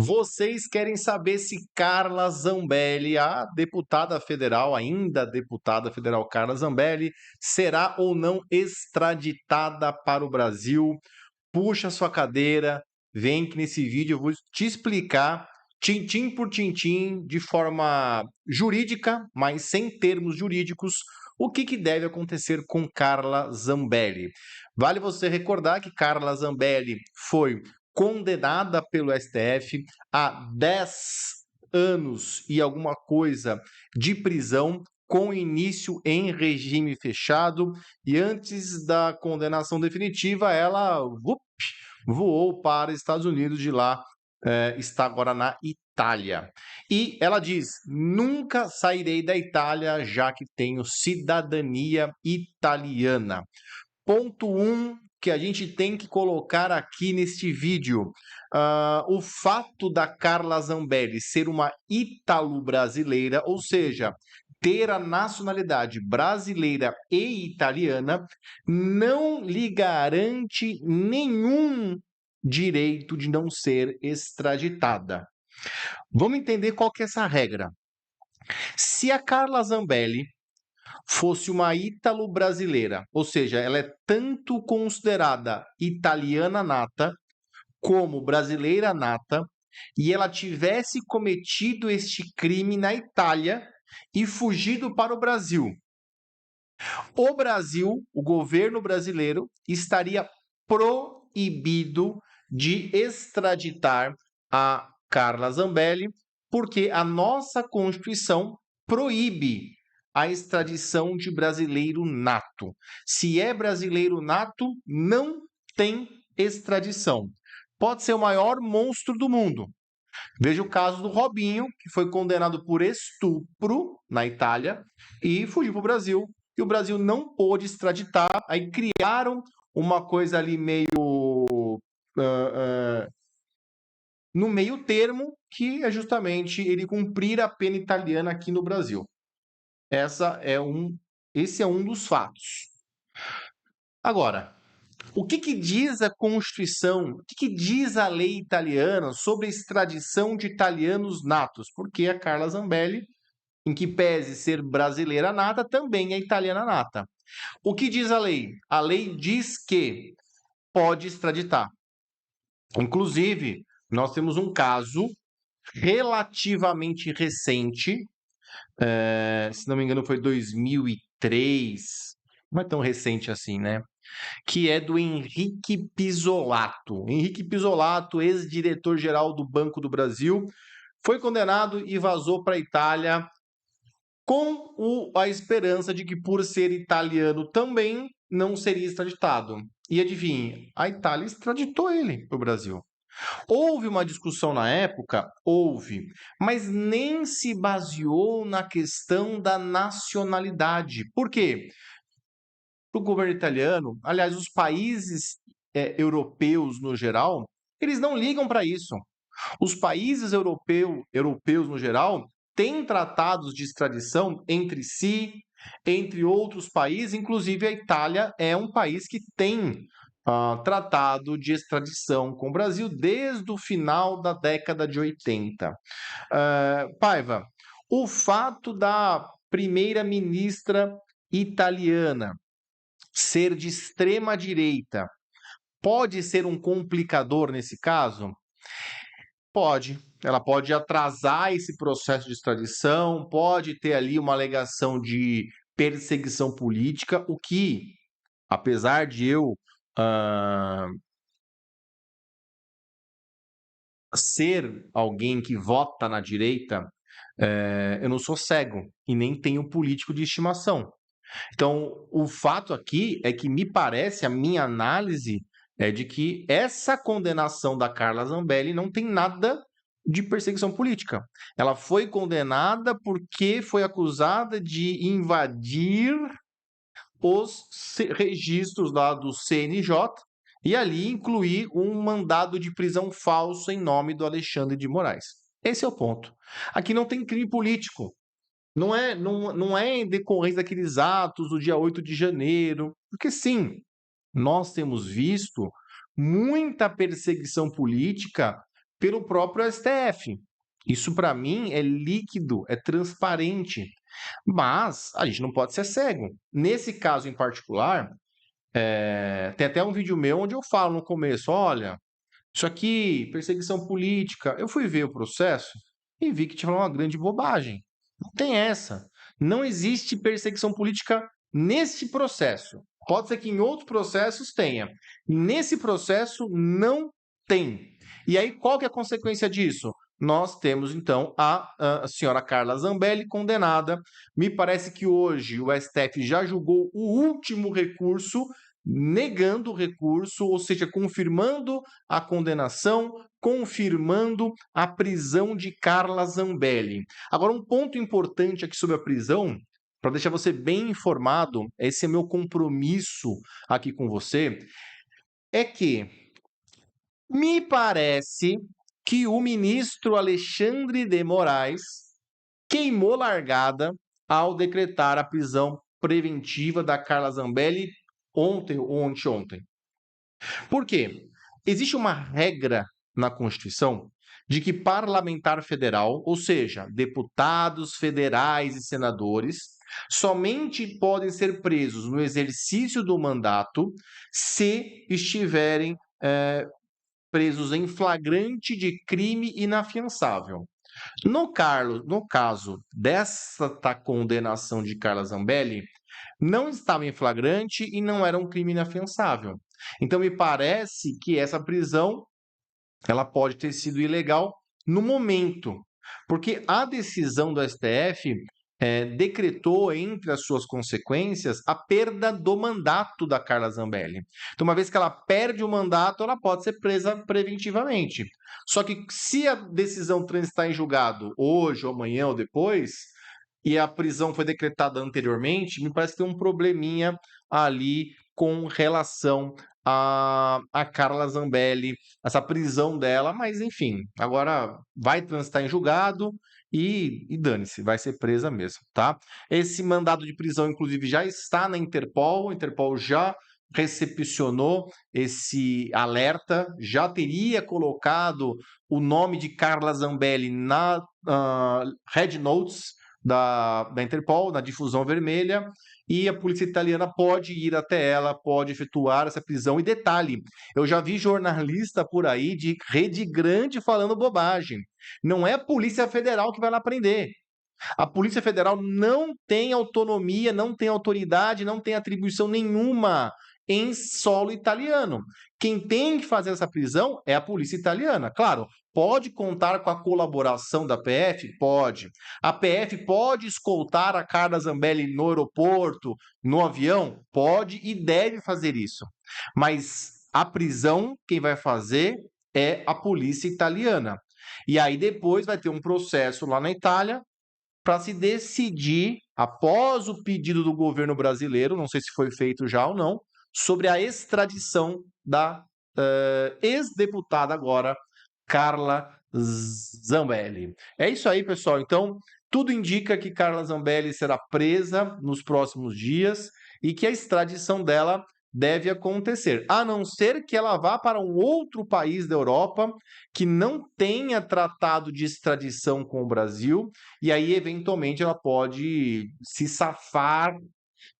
Vocês querem saber se Carla Zambelli, a deputada federal, ainda deputada federal Carla Zambelli, será ou não extraditada para o Brasil? Puxa sua cadeira, vem que nesse vídeo eu vou te explicar, tintim por tintim, de forma jurídica, mas sem termos jurídicos, o que deve acontecer com Carla Zambelli. Vale você recordar que Carla Zambelli foi condenada pelo STF a 10 anos e alguma coisa de prisão, com início em regime fechado, e antes da condenação definitiva, ela voou para os Estados Unidos, de lá está agora na Itália. E ela diz: nunca sairei da Itália, já que tenho cidadania italiana. Ponto 1 que a gente tem que colocar aqui neste vídeo. O fato da Carla Zambelli ser uma ítalo-brasileira, ou seja, ter a nacionalidade brasileira e italiana, não lhe garante nenhum direito de não ser extraditada. Vamos entender qual que é essa regra. Se a Carla Zambelli fosse uma ítalo-brasileira, ou seja, ela é tanto considerada italiana nata como brasileira nata, e ela tivesse cometido este crime na Itália e fugido para o Brasil, o Brasil, o governo brasileiro, estaria proibido de extraditar a Carla Zambelli, porque a nossa Constituição proíbe a extradição de brasileiro nato. Se é brasileiro nato, não tem extradição. Pode ser o maior monstro do mundo. Veja o caso do Robinho, que foi condenado por estupro na Itália e fugiu para o Brasil. E o Brasil não pôde extraditar. Aí criaram uma coisa ali meio no meio termo, que é justamente ele cumprir a pena italiana aqui no Brasil. Esse é um dos fatos. Agora, o que diz a Constituição, o que diz a lei italiana sobre a extradição de italianos natos? Porque a Carla Zambelli, em que pese ser brasileira nata, também é italiana nata. O que diz a lei? A lei diz que pode extraditar. Inclusive, nós temos um caso relativamente recente, se não me engano foi 2003, não é tão recente assim, né? Que é do Henrique Pizzolatto. Henrique Pizzolatto, ex-diretor-geral do Banco do Brasil, foi condenado e vazou para a Itália com a esperança de que, por ser italiano também, não seria extraditado. E adivinhe, a Itália extraditou ele para o Brasil. Houve uma discussão na época? Houve, mas nem se baseou na questão da nacionalidade. Por quê? Para o governo italiano, aliás, os países europeus no geral, eles não ligam para isso. Os países europeus no geral têm tratados de extradição entre si, entre outros países, inclusive a Itália é um país que tem tratado de extradição com o Brasil desde o final da década de 80. Paiva, o fato da primeira-ministra italiana ser de extrema direita pode ser um complicador nesse caso? Pode. Ela pode atrasar esse processo de extradição, pode ter ali uma alegação de perseguição política, o que, apesar de eu ser alguém que vota na direita, eu não sou cego e nem tenho político de estimação. Então, o fato aqui é que me parece, a minha análise é de que essa condenação da Carla Zambelli não tem nada de perseguição política. Ela foi condenada porque foi acusada de invadir os registros lá do CNJ e ali incluir um mandado de prisão falso em nome do Alexandre de Moraes. Esse é o ponto. Aqui não tem crime político. Não é em decorrência daqueles atos do dia 8 de janeiro, porque sim, nós temos visto muita perseguição política pelo próprio STF. Isso, para mim, é líquido, é transparente. Mas a gente não pode ser cego. Nesse caso em particular, tem até um vídeo meu onde eu falo no começo: olha, isso aqui, perseguição política. Eu fui ver o processo e vi que tinha uma grande bobagem. Não tem essa. Não existe perseguição política nesse processo. Pode ser que em outros processos tenha. Nesse processo não tem. E aí, qual que é a consequência disso? Nós temos, então, a senhora Carla Zambelli condenada. Me parece que hoje o STF já julgou o último recurso, negando o recurso, ou seja, confirmando a condenação, confirmando a prisão de Carla Zambelli. Agora, um ponto importante aqui sobre a prisão, para deixar você bem informado, esse é meu compromisso aqui com você, é que me parece que o ministro Alexandre de Moraes queimou largada ao decretar a prisão preventiva da Carla Zambelli ontem ou anteontem. Por quê? Existe uma regra na Constituição de que parlamentar federal, ou seja, deputados federais e senadores, somente podem ser presos no exercício do mandato se estiverem presos em flagrante de crime inafiançável. No caso desta condenação de Carla Zambelli, não estava em flagrante e não era um crime inafiançável. Então, me parece que essa prisão ela pode ter sido ilegal no momento, porque a decisão do STF decretou entre as suas consequências a perda do mandato da Carla Zambelli. Então, uma vez que ela perde o mandato, ela pode ser presa preventivamente. Só que se a decisão transitar em julgado hoje, ou amanhã ou depois, e a prisão foi decretada anteriormente, me parece que tem um probleminha ali com relação a Carla Zambelli, essa prisão dela, mas enfim, agora vai transitar em julgado e dane-se, vai ser presa mesmo, tá? Esse mandado de prisão, inclusive, já está na Interpol, a Interpol já recepcionou esse alerta, já teria colocado o nome de Carla Zambelli na Red Notes da Interpol, na difusão vermelha, e a polícia italiana pode ir até ela, pode efetuar essa prisão. E detalhe, eu já vi jornalista por aí de rede grande falando bobagem. Não é a Polícia Federal que vai lá prender. A Polícia Federal não tem autonomia, não tem autoridade, não tem atribuição nenhuma em solo italiano. Quem tem que fazer essa prisão é a polícia italiana. Claro, pode contar com a colaboração da PF? Pode. A PF pode escoltar a Carla Zambelli no aeroporto, no avião? Pode e deve fazer isso. Mas a prisão, quem vai fazer é a polícia italiana. E aí depois vai ter um processo lá na Itália para se decidir, após o pedido do governo brasileiro, não sei se foi feito já ou não, sobre a extradição da ex-deputada agora, Carla Zambelli. É isso aí, pessoal. Então, tudo indica que Carla Zambelli será presa nos próximos dias e que a extradição dela deve acontecer, a não ser que ela vá para um outro país da Europa que não tenha tratado de extradição com o Brasil, e aí, eventualmente, ela pode se safar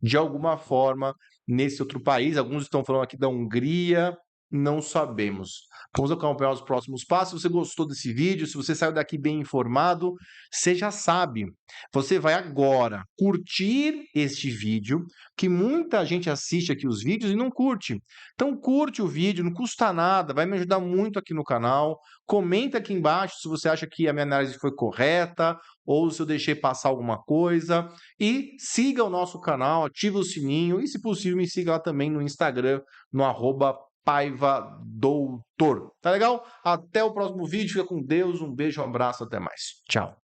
de alguma forma nesse outro país. Alguns estão falando aqui da Hungria, não sabemos. Vamos acompanhar os próximos passos. Se você gostou desse vídeo, se você saiu daqui bem informado, você já sabe. Você vai agora curtir este vídeo, que muita gente assiste aqui os vídeos e não curte. Então curte o vídeo, não custa nada, vai me ajudar muito aqui no canal. Comenta aqui embaixo se você acha que a minha análise foi correta ou se eu deixei passar alguma coisa. E siga o nosso canal, ative o sininho e, se possível, me siga lá também no Instagram, no @Paiva Doutor. Tá legal? Até o próximo vídeo. Fica com Deus. Um beijo, um abraço. Até mais. Tchau.